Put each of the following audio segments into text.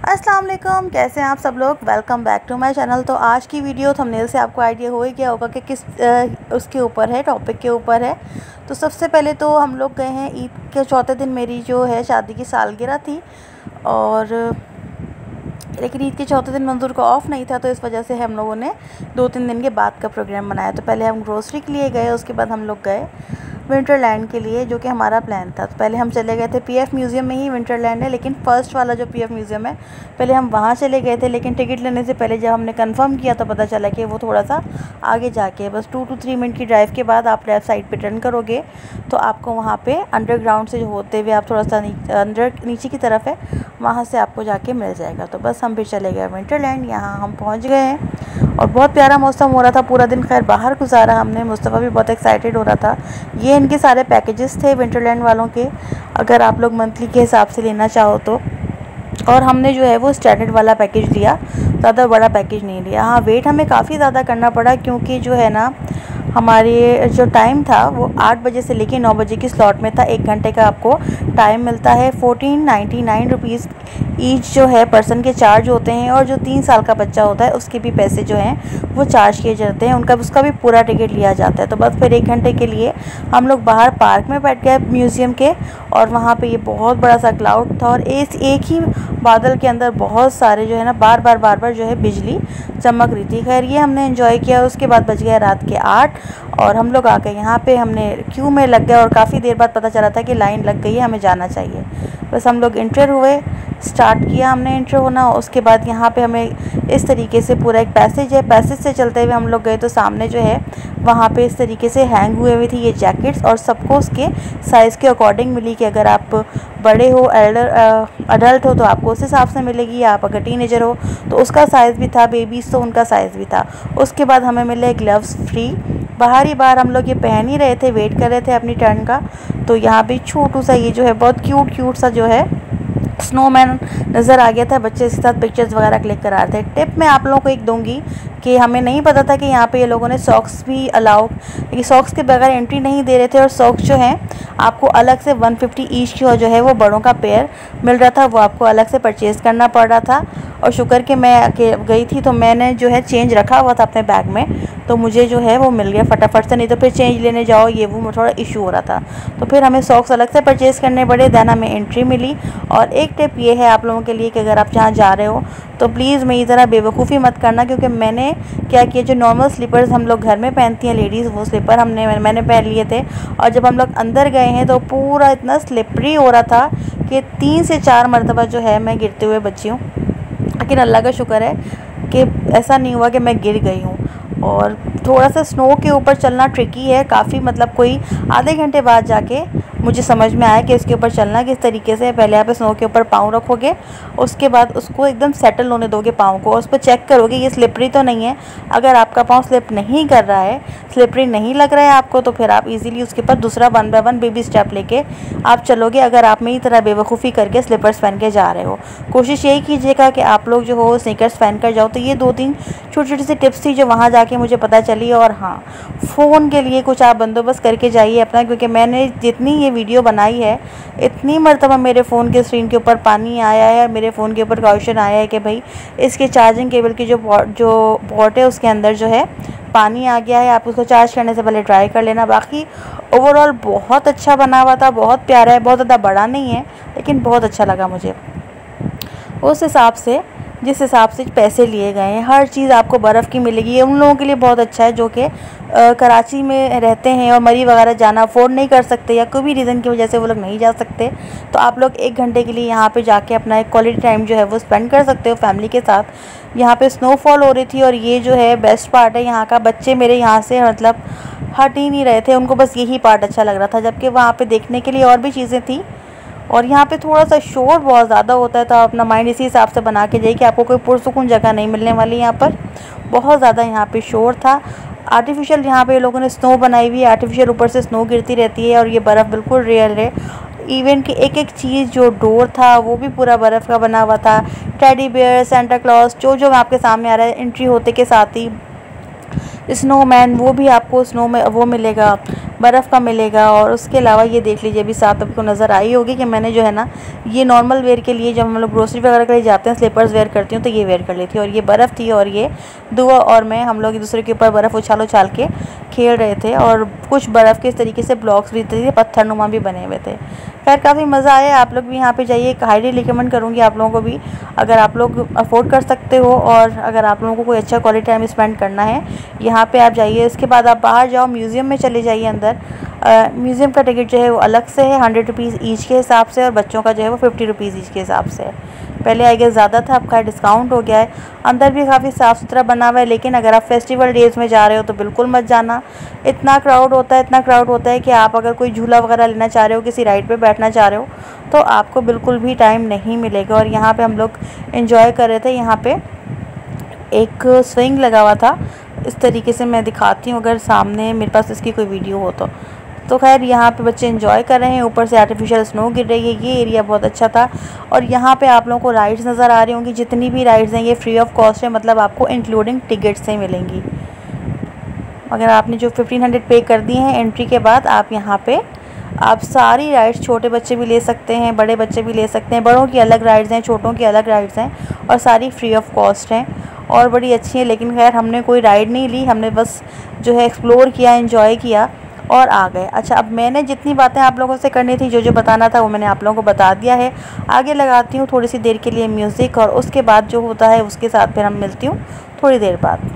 अस्सलाम वालेकुम, कैसे हैं आप सब लोग। Welcome back to my channel. तो आज की वीडियो थंबनेल से आपको आइडिया हो ही गया होगा कि किस उसके ऊपर है, टॉपिक के ऊपर है। तो सबसे पहले तो हम लोग गए हैं ईद के चौथे दिन, मेरी जो है शादी की सालगिरह थी, और लेकिन ईद के चौथे दिन मंजूर को ऑफ़ नहीं था, तो इस वजह से हम लोगों ने 2-3 दिन के बाद का प्रोग्राम बनाया। तो पहले हम ग्रोसरी के लिए गए, उसके बाद हम लोग गए विंटरलैंड के लिए, जो कि हमारा प्लान था। तो पहले हम चले गए थे पीएफ म्यूज़ियम में ही, विंटरलैंड है लेकिन फ़र्स्ट वाला जो पीएफ म्यूज़ियम है, पहले हम वहाँ चले गए थे। लेकिन टिकट लेने से पहले जब हमने कंफर्म किया तो पता चला कि वो थोड़ा सा आगे जाके, बस 2 to 3 मिनट की ड्राइव के बाद आप लेफ़्ट साइड पे टर्न करोगे तो आपको वहाँ पे अंडरग्राउंड से जो होते हुए आप थोड़ा सा नीचे की तरफ है, वहाँ से आपको जाके मिल जाएगा। तो बस हम भी चले गए विंटरलैंड। यहाँ हम पहुँच गए हैं और बहुत प्यारा मौसम हो रहा था, पूरा दिन खैर बाहर गुजारा हमने। मुस्तफ़ा भी बहुत एक्साइटेड हो रहा था। ये इनके सारे पैकेजेस थे विंटरलैंड वालों के, अगर आप लोग मंथली के हिसाब से लेना चाहो तो। और हमने जो है वो स्टैंडर्ड वाला पैकेज लिया, ज़्यादा बड़ा पैकेज नहीं लिया। हाँ, वेट हमें काफ़ी ज़्यादा करना पड़ा, क्योंकि जो है ना हमारे जो टाइम था वो 8 बजे से लेके 9 बजे की स्लॉट में था। 1 घंटे का आपको टाइम मिलता है। 1499 रुपीज़ ईच जो है पर्सन के चार्ज होते हैं, और जो 3 साल का बच्चा होता है उसके भी पैसे जो हैं वो चार्ज किए जाते हैं, उसका भी पूरा टिकट लिया जाता है। तो बस फिर 1 घंटे के लिए हम लोग बाहर पार्क में बैठ गए म्यूज़ियम के, और वहाँ पे ये बहुत बड़ा सा क्लाउड था, और एक ही बादल के अंदर बहुत सारे जो है ना बार बार जो है बिजली चमक रही थी। खैर ये हमने एंजॉय किया। उसके बाद बज गया रात के 8 और हम लोग आ गए यहाँ पे। हमने क्यू में लग गए और काफ़ी देर बाद पता चला था कि लाइन लग गई है, हमें जाना चाहिए। बस हम लोग एंटर हुए, स्टार्ट किया हमने एंटर होना। उसके बाद यहाँ पे हमें इस तरीके से पूरा एक पैसेज है, पैसेज से चलते हुए हम लोग गए तो सामने जो है वहाँ पे इस तरीके से हैंग हुए हुई थी ये जैकेट्स, और सबको उसके साइज़ के अकॉर्डिंग मिली कि अगर आप बड़े हो, अडल्ट हो तो आपको उस हिसाब से मिलेगी, या आप अगर टीनेजर हो तो उसका साइज़ भी था, बेबीज़ तो उनका साइज़ भी था। उसके बाद हमें मिले ग्लव्स फ्री। बाहर ही बाहर हम लोग ये पहन ही रहे थे, वेट कर रहे थे अपनी टर्न का। तो यहाँ भी छोटू सा ये जो है बहुत क्यूट सा जो है स्नोमैन नज़र आ गया था। बच्चे इसके साथ पिक्चर्स वगैरह क्लिक करा रहे थे। टिप मैं आप लोगों को एक दूंगी कि हमें नहीं पता था कि यहाँ पे ये लोगों ने सॉक्स भी अलाउ, ये सॉक्स के बगैर एंट्री नहीं दे रहे थे, और सॉक्स जो हैं आपको अलग से 150 ईच की जो है वो बड़ों का पेयर मिल रहा था, वो आपको अलग से परचेज़ करना पड़ रहा था। और शुक्र कि मैं गई थी तो मैंने जो है चेंज रखा हुआ था अपने बैग में, तो मुझे जो है वो मिल गया फटाफट से, नहीं तो फिर चेंज लेने जाओ ये वो थोड़ा इशू हो रहा था। तो फिर हमें सॉक्स अलग से परचेज़ करने पड़े, देन हमें एंट्री मिली। और एक टिप ये है आप लोगों के लिए कि अगर आप जहाँ जा रहे हो तो प्लीज़ मेरी तरह बेवकूफ़ी मत करना, क्योंकि मैंने क्या किया, जो नॉर्मल स्लीपर्स हम लोग घर में पहनती हैं लेडीज़, वो स्लीपर मैंने पहन लिए थे। और जब हम लोग अंदर गए हैं तो पूरा इतना स्लिपरी हो रहा था कि 3 से 4 मरतबा जो है मैं गिरते हुए बची हूँ। लेकिन अल्लाह का शुक्र है कि ऐसा नहीं हुआ कि मैं गिर गई हूँ। और थोड़ा सा स्नो के ऊपर चलना ट्रिकी है काफ़ी, मतलब कोई आधे घंटे बाद जाके मुझे समझ में आया कि इसके ऊपर चलना किस तरीके से। पहले आप स्नो के ऊपर पाँव रखोगे, उसके बाद उसको एकदम सेटल होने दोगे पाँव को, उस पर चेक करोगे ये स्लिपरी तो नहीं है। अगर आपका पाँव स्लिप नहीं कर रहा है, स्लिपरी नहीं लग रहा है आपको, तो फिर आप इजीली उसके ऊपर दूसरा 1 by 1 बेबी स्टेप लेके आप चलोगे, अगर आप मेरी तरह बेवकूफ़ी करके स्लीपर्स पहन के जा रहे हो। कोशिश यही कीजिएगा कि आप लोग जो हो स्नीकर्स पहन कर जाओ। तो ये 2-3 छोटी सी टिप्स थी जो वहाँ जाके मुझे पता चली। और हाँ, फ़ोन के लिए कुछ आप बंदोबस्त करके जाइए अपना, क्योंकि मैंने जितनी ये वीडियो बनाई है इतनी मरतबा मेरे फ़ोन के स्क्रीन के ऊपर पानी आया है, मेरे फ़ोन के ऊपर क्वेश्चन आया है कि भाई इसके चार्जिंग केबल की जो पोर्ट है उसके अंदर जो है पानी आ गया है, आप उसको चार्ज करने से पहले ट्राई कर लेना। बाकी ओवरऑल बहुत अच्छा बना हुआ था, बहुत प्यारा है, बहुत ज़्यादा बड़ा नहीं है लेकिन बहुत अच्छा लगा मुझे। उस हिसाब से जिस हिसाब से पैसे लिए गए हैं, हर चीज़ आपको बर्फ़ की मिलेगी। ये उन लोगों के लिए बहुत अच्छा है जो कि कराची में रहते हैं और मरी वगैरह जाना अफोर्ड नहीं कर सकते, या कोई भी रीज़न की वजह से वो लोग नहीं जा सकते। तो आप लोग 1 घंटे के लिए यहाँ पे जाके अपना एक क्वालिटी टाइम जो है वो स्पेंड कर सकते हो फैमिली के साथ। यहाँ पे स्नोफॉल हो रही थी, और ये जो है बेस्ट पार्ट है यहाँ का। बच्चे मेरे यहाँ से मतलब हट ही नहीं रहे थे, उनको बस यही पार्ट अच्छा लग रहा था, जबकि वहाँ पर देखने के लिए और भी चीज़ें थी। और यहाँ पे थोड़ा सा शोर बहुत ज़्यादा होता है, तो आप अपना माइंड इसी हिसाब से बना के जाइए कि आपको कोई पुरसुकून जगह नहीं मिलने वाली। यहाँ पर बहुत ज़्यादा यहाँ पे शोर था। आर्टिफिशियल यहाँ पे लोगों ने स्नो बनाई हुई है, आर्टिफिशियल ऊपर से स्नो गिरती रहती है, और ये बर्फ़ बिल्कुल रियल है। इवन कि एक चीज़, जो डोर था वो भी पूरा बर्फ़ का बना हुआ था। टेडी बेयर, सेंटा क्लॉज, जो आपके सामने आ रहा है, एंट्री होते के साथ ही स्नोमैन, वो भी आपको स्नो में वो मिलेगा। बर्फ़ का मिलेगा। और उसके अलावा ये देख लीजिए, अभी साथ आपको नज़र आई होगी कि मैंने जो है ना ये नॉर्मल वेयर के लिए, जब हम लोग ग्रोसरी वगैरह के लिए जाते हैं, स्लीपर्स वेयर करती हूँ तो ये वेयर कर लेती हूँ। और ये बर्फ़ थी और ये दुआ और मैं, हम लोग एक दूसरे के ऊपर बर्फ़ उछाल उछाल के खेल रहे थे। और कुछ बर्फ़ के इस तरीके से ब्लॉक्स भी थे, पत्थरनुमा भी बने हुए थे। खैर काफ़ी मज़ा आया। आप लोग भी यहाँ पे जाइए, हाईली रिकमेंड करूँगी आप लोगों को भी, अगर आप लोग अफोर्ड कर सकते हो और अगर आप लोगों को कोई अच्छा क्वालिटी टाइम स्पेंड करना है, यहाँ पे आप जाइए। इसके बाद आप बाहर जाओ, म्यूज़ियम में चले जाइए अंदर। म्यूज़ियम का टिकट जो है वो अलग से है, 100 रुपीज़ ईच के हिसाब से, और बच्चों का जो है वो 50 रुपीज़ ईच के हिसाब से। पहले आई गेस ज़्यादा था, अब खैर डिस्काउंट हो गया है। अंदर भी काफ़ी साफ़ सुथरा बना हुआ है, लेकिन अगर आप फेस्टिवल डेज़ में जा रहे हो तो बिल्कुल मत जाना। इतना क्राउड होता है, इतना क्राउड होता है कि आप अगर कोई झूला वगैरह लेना चाह रहे हो, किसी राइड पे बैठना चाह रहे हो, तो आपको बिल्कुल भी टाइम नहीं मिलेगा। और यहाँ पे हम लोग एंजॉय कर रहे थे। यहाँ पे एक स्विंग लगा हुआ था, इस तरीके से मैं दिखाती हूँ अगर सामने मेरे पास इसकी कोई वीडियो हो तो खैर यहाँ पे बच्चे एंजॉय कर रहे हैं। ऊपर से आर्टिफिशियल स्नो गिर रही है। ये एरिया बहुत अच्छा था। और यहाँ पे आप लोगों को राइड्स नज़र आ रही होंगी। जितनी भी राइड्स हैं ये फ्री ऑफ कॉस्ट है, मतलब आपको इंक्लूडिंग टिकट से मिलेंगी। अगर आपने जो 1500 पे कर दिए हैं एंट्री के बाद, आप यहाँ पे आप सारी राइड्स, छोटे बच्चे भी ले सकते हैं, बड़े बच्चे भी ले सकते हैं। बड़ों की अलग राइड्स हैं, छोटों की अलग राइड्स हैं, और सारी फ्री ऑफ कॉस्ट हैं और बड़ी अच्छी है। लेकिन खैर हमने कोई राइड नहीं ली, हमने बस जो है एक्सप्लोर किया, एंजॉय किया और आ गए। अच्छा, अब मैंने जितनी बातें आप लोगों से करनी थी, जो बताना था, वो मैंने आप लोगों को बता दिया है। आगे लगाती हूँ थोड़ी सी देर के लिए म्यूज़िक, और उसके बाद जो होता है उसके साथ फिर हम मिलती हूँ थोड़ी देर बाद।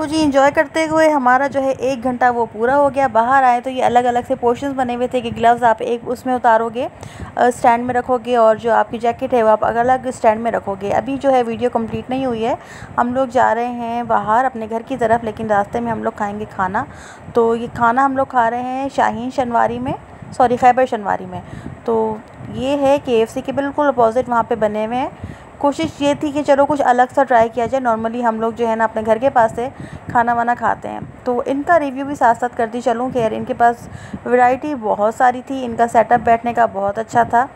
जी इंजॉय करते हुए हमारा जो है 1 घंटा वो पूरा हो गया। बाहर आए तो ये अलग अलग से पोर्शंस बने हुए थे कि ग्लव्स आप एक उसमें उतारोगे, स्टैंड में रखोगे, और जो आपकी जैकेट है वो आप अलग अलग स्टैंड में रखोगे। अभी जो है वीडियो कंप्लीट नहीं हुई है, हम लोग जा रहे हैं बाहर अपने घर की तरफ, लेकिन रास्ते में हम लोग खाएँगे खाना। तो ये खाना हम लोग खा रहे हैं शाहीन शनवारी में, सॉरी खैबर शनवारी में। तो ये है KFC के बिल्कुल अपोजिट, वहाँ पे बने हुए हैं। कोशिश ये थी कि चलो कुछ अलग सा ट्राई किया जाए। नॉर्मली हम लोग जो है ना अपने घर के पास से खाना वाना खाते हैं, तो इनका रिव्यू भी साथ साथ करती चलूँ। खैर इनके पास वैरायटी बहुत सारी थी, इनका सेटअप बैठने का बहुत अच्छा था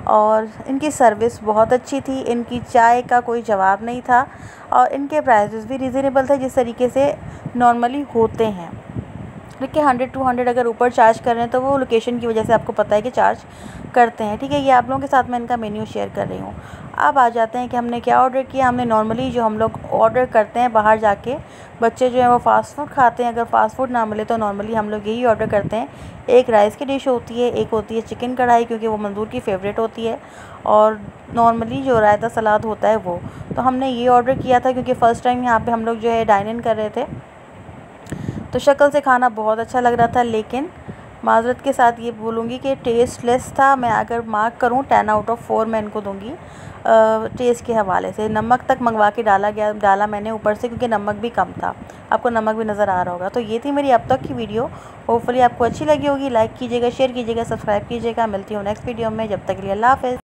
और इनकी सर्विस बहुत अच्छी थी। इनकी चाय का कोई जवाब नहीं था और इनके प्राइसेस भी रीज़नेबल थे, जिस तरीके से नॉर्मली होते हैं। देखिए 100-200 अगर ऊपर चार्ज कर रहे हैं तो वो लोकेशन की वजह से आपको पता है कि चार्ज करते हैं। ठीक है, ये आप लोगों के साथ मैं इनका मेन्यू शेयर कर रही हूँ। अब आ जाते हैं कि हमने क्या ऑर्डर किया। हमने नॉर्मली जो हम लोग ऑर्डर करते हैं बाहर जाके, बच्चे जो हैं वो फ़ास्ट फूड खाते हैं, अगर फ़ास्ट फूड ना मिले तो नॉर्मली हम लोग यही ऑर्डर करते हैं। एक राइस की डिश होती है, एक होती है चिकन कढ़ाई, क्योंकि वो मंजूर की फ़ेवरेट होती है, और नॉर्मली जो रायता सलाद होता है वो। तो हमने ये ऑर्डर किया था क्योंकि फ़र्स्ट टाइम यहाँ पर हम लोग जो है डाइन इन कर रहे थे, तो शक्ल से खाना बहुत अच्छा लग रहा था, लेकिन माज़रत के साथ ये बोलूँगी कि टेस्टलेस था। मैं अगर मार्क करूँ 10 आउट ऑफ 4 मैं इनको दूँगी टेस्ट के हवाले से। नमक तक मंगवा के डाला मैंने ऊपर से, क्योंकि नमक भी कम था। आपको नमक भी नज़र आ रहा होगा। तो ये थी मेरी अब तक की वीडियो। होपफुली आपको अच्छी लगी होगी। लाइक कीजिएगा, शेयर कीजिएगा, सब्सक्राइब कीजिएगा। मिलती हूँ नेक्स्ट वीडियो में, जब तक के लिए अल्लाह हाफ़िज़।